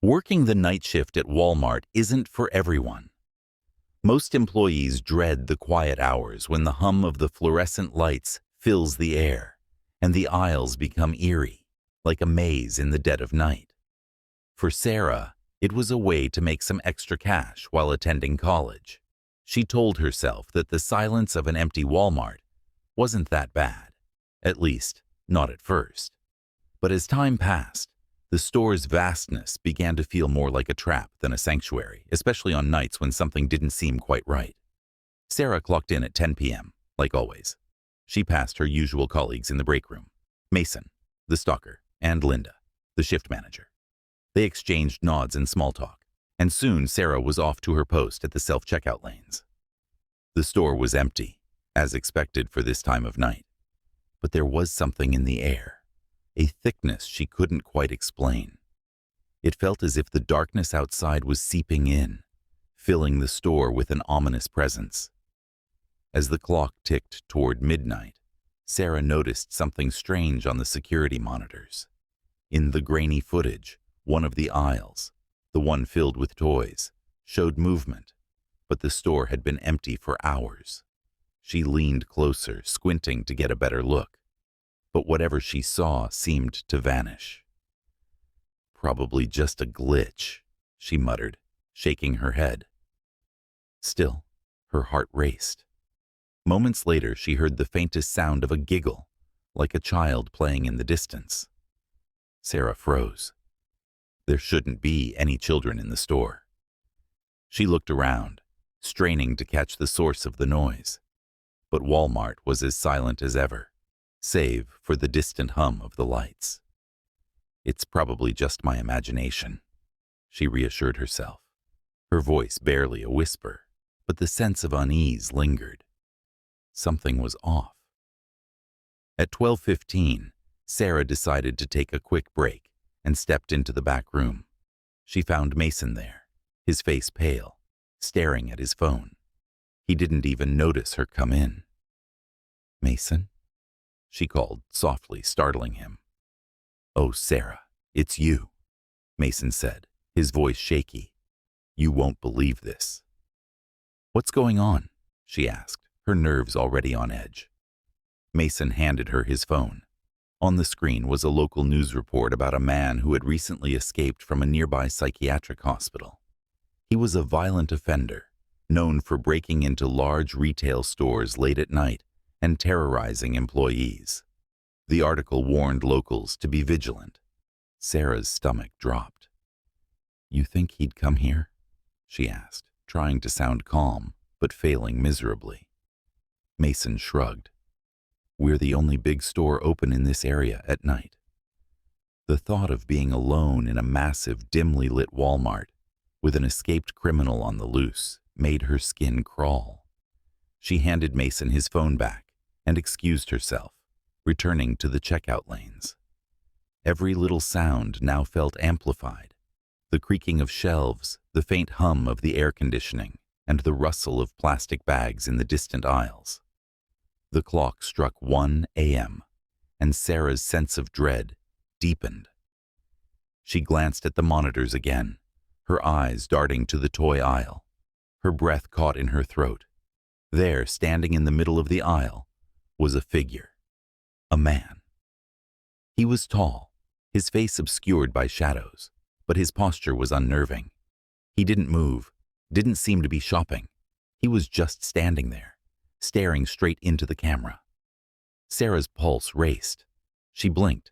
Working the night shift at Walmart isn't for everyone. Most employees dread the quiet hours when the hum of the fluorescent lights fills the air and the aisles become eerie, like a maze in the dead of night. For Sarah, it was a way to make some extra cash while attending college. She told herself that the silence of an empty Walmart wasn't that bad, at least not at first. But as time passed, the store's vastness began to feel more like a trap than a sanctuary, especially on nights when something didn't seem quite right. Sarah clocked in at 10 p.m., like always. She passed her usual colleagues in the break room, Mason, the stalker, and Linda, the shift manager. They exchanged nods and small talk, and soon Sarah was off to her post at the self-checkout lanes. The store was empty, as expected for this time of night. But there was something in the air, a thickness she couldn't quite explain. It felt as if the darkness outside was seeping in, filling the store with an ominous presence. As the clock ticked toward midnight, Sarah noticed something strange on the security monitors. In the grainy footage, one of the aisles, the one filled with toys, showed movement, but the store had been empty for hours. She leaned closer, squinting to get a better look. But whatever she saw seemed to vanish. "Probably just a glitch," she muttered, shaking her head. Still, her heart raced. Moments later, she heard the faintest sound of a giggle, like a child playing in the distance. Sarah froze. There shouldn't be any children in the store. She looked around, straining to catch the source of the noise. But Walmart was as silent as ever, save for the distant hum of the lights. "It's probably just my imagination," she reassured herself, her voice barely a whisper, but the sense of unease lingered. Something was off. At 12:15, Sarah decided to take a quick break and stepped into the back room. She found Mason there, his face pale, staring at his phone. He didn't even notice her come in. "Mason?" she called softly, startling him. "Oh, Sarah, it's you," Mason said, his voice shaky. "You won't believe this." "What's going on?" she asked, her nerves already on edge. Mason handed her his phone. On the screen was a local news report about a man who had recently escaped from a nearby psychiatric hospital. He was a violent offender, known for breaking into large retail stores late at night and terrorizing employees. The article warned locals to be vigilant. Sarah's stomach dropped. "You think he'd come here?" she asked, trying to sound calm, but failing miserably. Mason shrugged. "We're the only big store open in this area at night." The thought of being alone in a massive, dimly lit Walmart with an escaped criminal on the loose made her skin crawl. She handed Mason his phone back and excused herself, returning to the checkout lanes. Every little sound now felt amplified. The creaking of shelves, the faint hum of the air conditioning, and the rustle of plastic bags in the distant aisles. The clock struck 1 a.m., and Sarah's sense of dread deepened. She glanced at the monitors again, her eyes darting to the toy aisle. Her breath caught in her throat. There, standing in the middle of the aisle, was a figure. A man. He was tall, his face obscured by shadows, but his posture was unnerving. He didn't move, didn't seem to be shopping. He was just standing there, staring straight into the camera. Sarah's pulse raced. She blinked,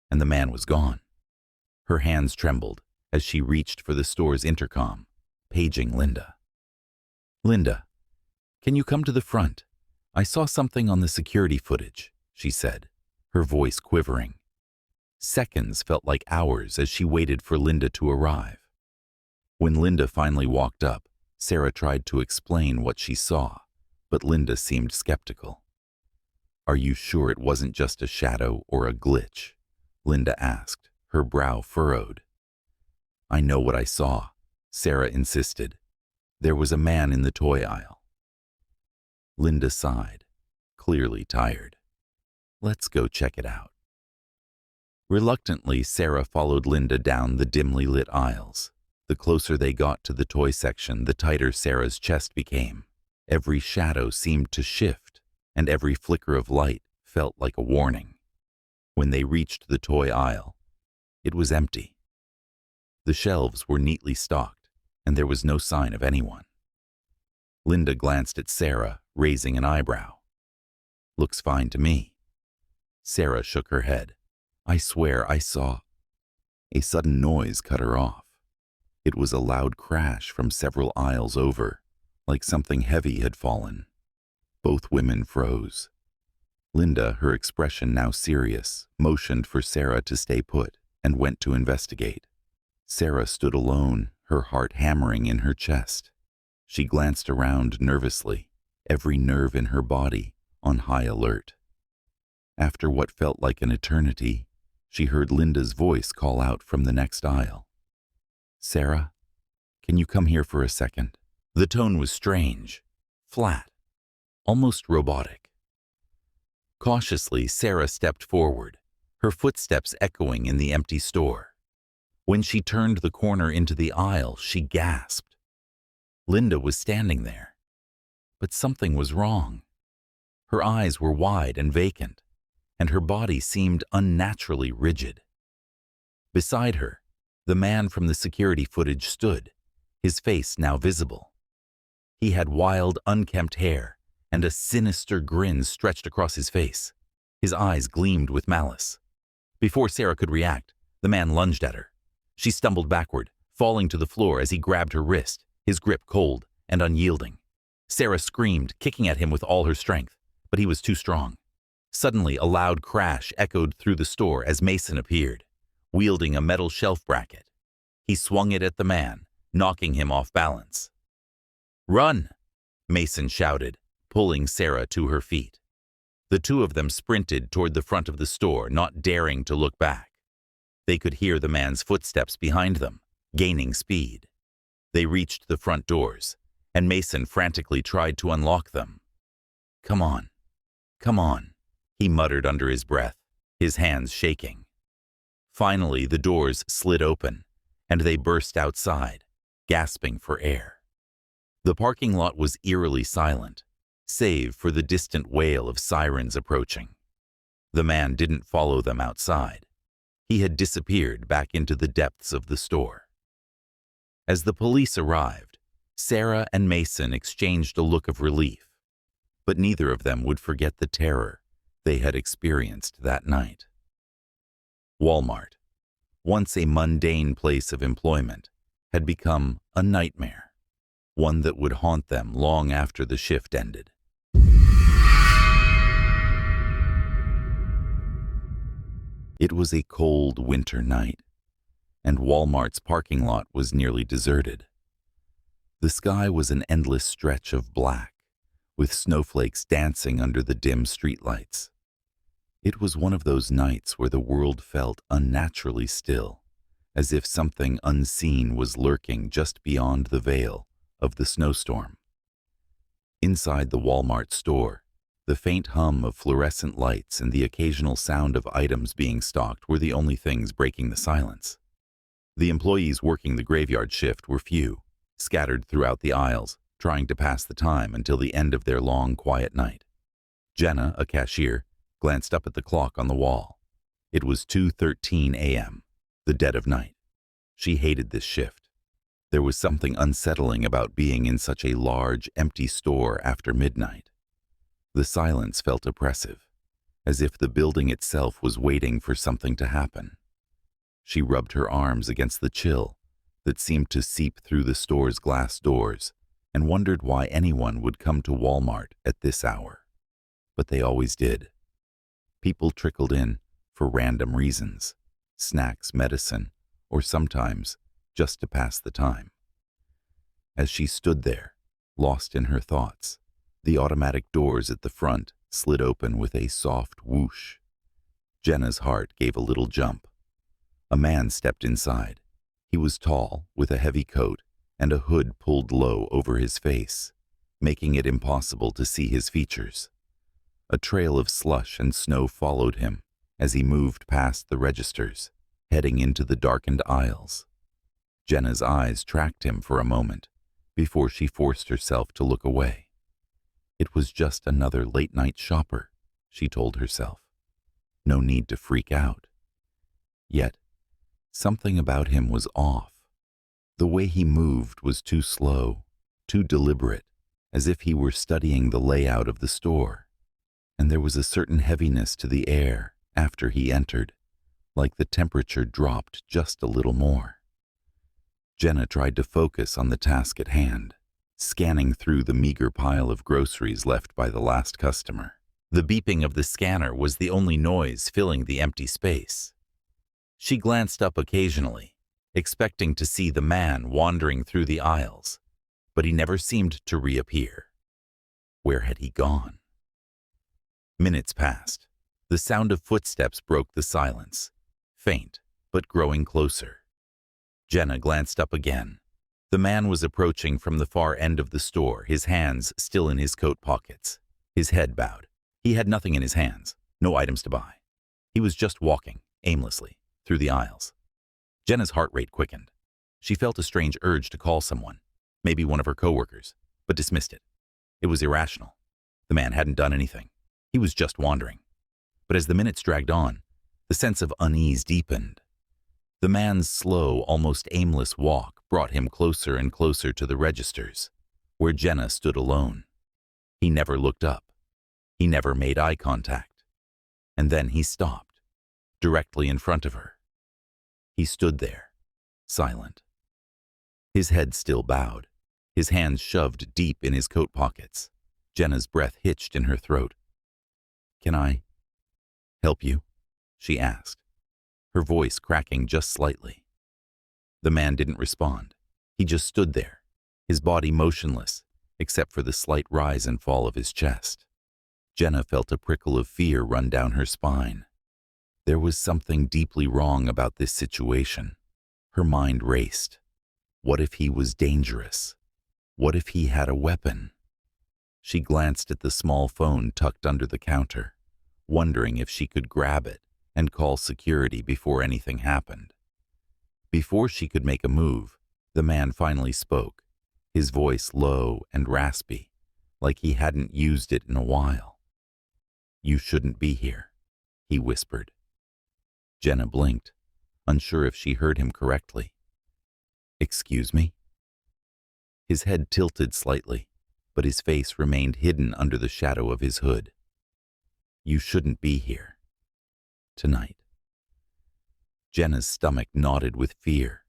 and the man was gone. Her hands trembled as she reached for the store's intercom, paging Linda. "Linda, can you come to the front? I saw something on the security footage," she said, her voice quivering. Seconds felt like hours as she waited for Linda to arrive. When Linda finally walked up, Sarah tried to explain what she saw, but Linda seemed skeptical. "Are you sure it wasn't just a shadow or a glitch?" Linda asked, her brow furrowed. "I know what I saw," Sarah insisted. "There was a man in the toy aisle." Linda sighed, clearly tired. "Let's go check it out." Reluctantly, Sarah followed Linda down the dimly lit aisles. The closer they got to the toy section, the tighter Sarah's chest became. Every shadow seemed to shift, and every flicker of light felt like a warning. When they reached the toy aisle, it was empty. The shelves were neatly stocked, and there was no sign of anyone. Linda glanced at Sarah, raising an eyebrow. "Looks fine to me." Sarah shook her head. "I swear I saw—" A sudden noise cut her off. It was a loud crash from several aisles over, like something heavy had fallen. Both women froze. Linda, her expression now serious, motioned for Sarah to stay put and went to investigate. Sarah stood alone, her heart hammering in her chest. She glanced around nervously, every nerve in her body on high alert. After what felt like an eternity, she heard Linda's voice call out from the next aisle. "Sarah, can you come here for a second?" The tone was strange, flat, almost robotic. Cautiously, Sarah stepped forward, her footsteps echoing in the empty store. When she turned the corner into the aisle, she gasped. Linda was standing there, but something was wrong. Her eyes were wide and vacant, and her body seemed unnaturally rigid. Beside her, the man from the security footage stood, his face now visible. He had wild, unkempt hair, and a sinister grin stretched across his face. His eyes gleamed with malice. Before Sarah could react, the man lunged at her. She stumbled backward, falling to the floor as he grabbed her wrist, his grip cold and unyielding. Sarah screamed, kicking at him with all her strength, but he was too strong. Suddenly, a loud crash echoed through the store as Mason appeared, wielding a metal shelf bracket. He swung it at the man, knocking him off balance. "Run!" Mason shouted, pulling Sarah to her feet. The two of them sprinted toward the front of the store, not daring to look back. They could hear the man's footsteps behind them, gaining speed. They reached the front doors, and Mason frantically tried to unlock them. Come on," he muttered under his breath, his hands shaking. Finally, the doors slid open, and they burst outside, gasping for air. The parking lot was eerily silent, save for the distant wail of sirens approaching. The man didn't follow them outside. He had disappeared back into the depths of the store. As the police arrived, Sarah and Mason exchanged a look of relief, but neither of them would forget the terror they had experienced that night. Walmart, once a mundane place of employment, had become a nightmare, one that would haunt them long after the shift ended. It was a cold winter night, and Walmart's parking lot was nearly deserted. The sky was an endless stretch of black, with snowflakes dancing under the dim streetlights. It was one of those nights where the world felt unnaturally still, as if something unseen was lurking just beyond the veil of the snowstorm. Inside the Walmart store, the faint hum of fluorescent lights and the occasional sound of items being stocked were the only things breaking the silence. The employees working the graveyard shift were few, scattered throughout the aisles, trying to pass the time until the end of their long, quiet night. Jenna, a cashier, glanced up at the clock on the wall. It was 2:13 a.m., the dead of night. She hated this shift. There was something unsettling about being in such a large, empty store after midnight. The silence felt oppressive, as if the building itself was waiting for something to happen. She rubbed her arms against the chill that seemed to seep through the store's glass doors and wondered why anyone would come to Walmart at this hour. But they always did. People trickled in for random reasons, snacks, medicine, or sometimes just to pass the time. As she stood there, lost in her thoughts, the automatic doors at the front slid open with a soft whoosh. Jenna's heart gave a little jump. A man stepped inside. He was tall, with a heavy coat and a hood pulled low over his face, making it impossible to see his features. A trail of slush and snow followed him, as he moved past the registers, heading into the darkened aisles. Jenna's eyes tracked him for a moment before she forced herself to look away. It was just another late-night shopper, she told herself. No need to freak out. Yet, something about him was off. The way he moved was too slow, too deliberate, as if he were studying the layout of the store. And there was a certain heaviness to the air after he entered, like the temperature dropped just a little more. Jenna tried to focus on the task at hand, scanning through the meager pile of groceries left by the last customer. The beeping of the scanner was the only noise filling the empty space. She glanced up occasionally, expecting to see the man wandering through the aisles, but he never seemed to reappear. Where had he gone? Minutes passed. The sound of footsteps broke the silence, faint but growing closer. Jenna glanced up again. The man was approaching from the far end of the store, his hands still in his coat pockets, his head bowed. He had nothing in his hands, no items to buy. He was just walking, aimlessly, through the aisles. Jenna's heart rate quickened. She felt a strange urge to call someone, maybe one of her coworkers, but dismissed it. It was irrational. The man hadn't done anything. He was just wandering. But as the minutes dragged on, the sense of unease deepened. The man's slow, almost aimless walk brought him closer and closer to the registers, where Jenna stood alone. He never looked up. He never made eye contact. And then he stopped, directly in front of her. He stood there, silent. His head still bowed, his hands shoved deep in his coat pockets. Jenna's breath hitched in her throat. "Can I help you?" she asked, her voice cracking just slightly. The man didn't respond. He just stood there, his body motionless, except for the slight rise and fall of his chest. Jenna felt a prickle of fear run down her spine. There was something deeply wrong about this situation. Her mind raced. What if he was dangerous? What if he had a weapon? She glanced at the small phone tucked under the counter, wondering if she could grab it and call security before anything happened. Before she could make a move, the man finally spoke, his voice low and raspy, like he hadn't used it in a while. "You shouldn't be here," he whispered. Jenna blinked, unsure if she heard him correctly. "Excuse me?" His head tilted slightly, but his face remained hidden under the shadow of his hood. "You shouldn't be here. Tonight." Jenna's stomach knotted with fear.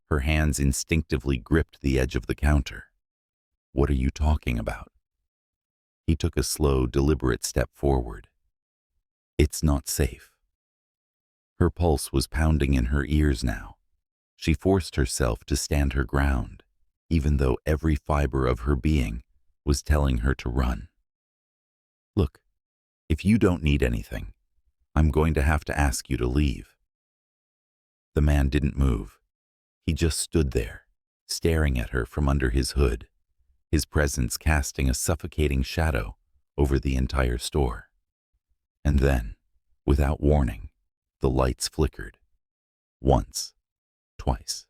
Her hands instinctively gripped the edge of the counter. "What are you talking about?" He took a slow, deliberate step forward. "It's not safe." Her pulse was pounding in her ears now. She forced herself to stand her ground, even though every fiber of her being was telling her to run. "Look, if you don't need anything, I'm going to have to ask you to leave." The man didn't move. He just stood there, staring at her from under his hood, his presence casting a suffocating shadow over the entire store. And then, without warning, the lights flickered. Once, twice,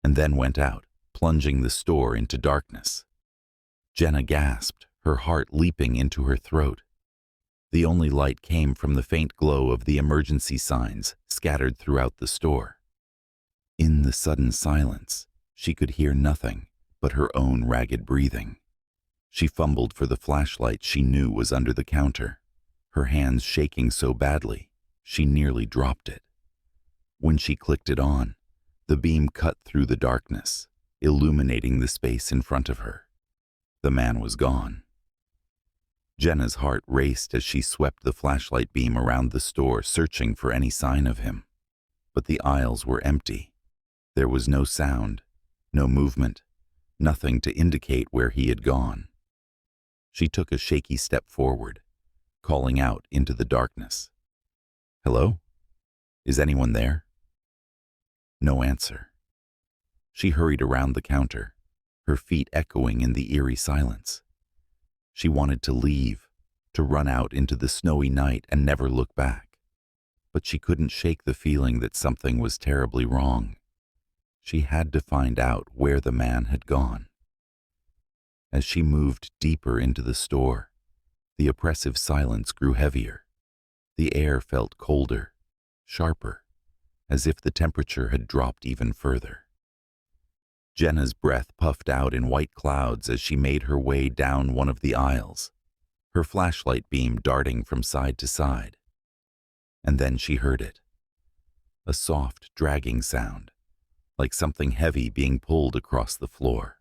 and then went out, plunging the store into darkness. Jenna gasped, her heart leaping into her throat. The only light came from the faint glow of the emergency signs scattered throughout the store. In the sudden silence, she could hear nothing but her own ragged breathing. She fumbled for the flashlight she knew was under the counter, her hands shaking so badly she nearly dropped it. When she clicked it on, the beam cut through the darkness, illuminating the space in front of her. The man was gone. Jenna's heart raced as she swept the flashlight beam around the store, searching for any sign of him. But the aisles were empty. There was no sound, no movement, nothing to indicate where he had gone. She took a shaky step forward, calling out into the darkness. "Hello? Is anyone there?" No answer. She hurried around the counter, her feet echoing in the eerie silence. She wanted to leave, to run out into the snowy night and never look back. but she couldn't shake the feeling that something was terribly wrong. She had to find out where the man had gone. As she moved deeper into the store, the oppressive silence grew heavier. The air felt colder, sharper, as if the temperature had dropped even further. Jenna's breath puffed out in white clouds as she made her way down one of the aisles, her flashlight beam darting from side to side. And then she heard it. A soft, dragging sound, like something heavy being pulled across the floor.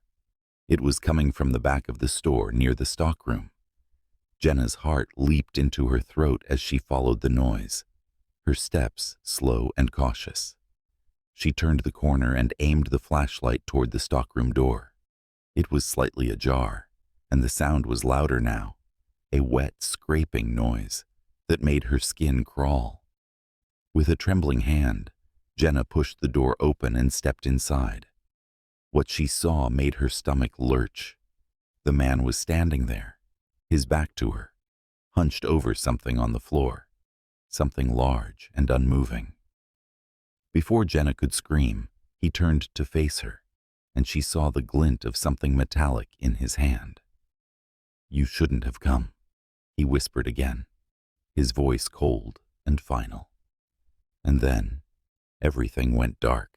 It was coming from the back of the store near the stockroom. Jenna's heart leaped into her throat as she followed the noise, her steps slow and cautious. She turned the corner and aimed the flashlight toward the stockroom door. It was slightly ajar, and the sound was louder now, a wet, scraping noise that made her skin crawl. With a trembling hand, Jenna pushed the door open and stepped inside. What she saw made her stomach lurch. The man was standing there, his back to her, hunched over something on the floor, something large and unmoving. Before Jenna could scream, he turned to face her, and she saw the glint of something metallic in his hand. "You shouldn't have come," he whispered again, his voice cold and final. And then everything went dark.